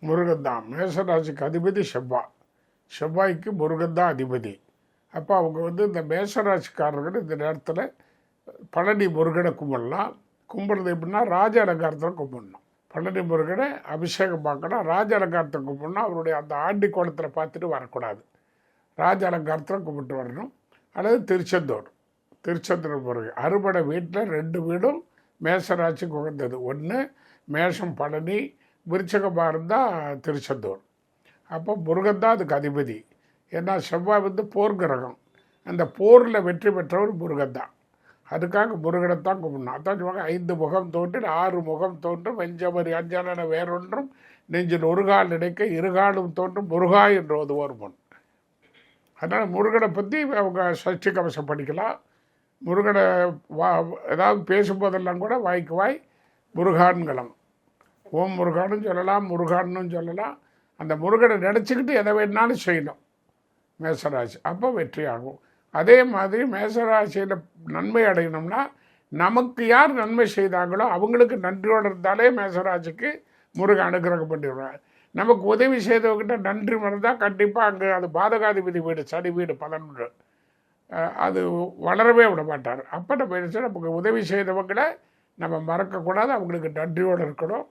முருகன் தான். மேஷராசிக்கு அதிபதி செவ்வாய். செவ்வாய்க்கு முருகன் தான் அதிபதி. அப்போ அவங்க இந்த மேஷராசிக்காரர்கள் இந்த நேரத்தில் பழனி முருகனை கும்பிடலாம். கும்பிட்றது எப்படின்னா ராஜ அலங்காரத்தில் கும்பிடணும். பழனி முருகனை அபிஷேகம் பார்க்கணும். ராஜ அலங்காரத்தை கும்பிடணும். அவருடைய அந்த ஆண்டி கோலத்தில் பார்த்துட்டு வரக்கூடாது. ராஜ அலங்காரத்தில் கும்பிட்டு வரணும். அல்லது திருச்செந்தூர் முருகன் அறுபடை வீட்டில் 2 வீடும் மேஷராசிக்கு உகந்தது. ஒன்று மேஷம் பழனி, விருச்சகமாக இருந்தால் திருச்செந்தூர். அப்போ முருகன் தான் அதுக்கு அதிபதி. ஏன்னா செவ்வாய் போர் கிரகம். அந்த போரில் வெற்றி பெற்றவர் முருகன் தான். அதுக்காக முருகனை தான் கும்பிடணும். அதான் சொல்லுவாங்க 5 முகம் தோன்றில் 6 முகம் தோன்றும், வெஞ்சமரி அஞ்சான வேறொன்றும் நெஞ்சில் ஒரு கால் நினைக்க இருகாலும் தோன்றும் முருகா என்று ஓதுவோர் முன். அதனால் முருகனை பற்றி அவங்க சஷ்டி கவசம் படிக்கலாம். முருகனை ஏதாவது பேசும்போதெல்லாம் கூட வாய்க்கு வாய் முருகான்களாம். ஓம் முருகான்னு சொல்லலாம், முருகான்னு சொல்லலாம். அந்த முருகனை நினச்சிக்கிட்டு எதை வேணாலும் செய்யணும் மேஷராசி. அப்போ வெற்றி ஆகும். அதே மாதிரி மேஷராசியில் நன்மை அடையணும்னா நமக்கு யார் நன்மை செய்தாங்களோ அவங்களுக்கு நன்றியோடு இருந்தாலே மேஷராசிக்கு முருகன் அனுகிரகம் பண்ணிடுவார். நமக்கு உதவி செய்தவங்கிட்ட நன்றி மறந்தால் கண்டிப்பாக அங்கே அது பாதகாதிபதி வீடு, சனி வீடு 11, அது வளரவே விட மாட்டார். அப்போ நம்ம நமக்கு உதவி செய்தவங்களை நம்ம மறக்கக்கூடாது, அவங்களுக்கு நன்றியோடு இருக்கணும்.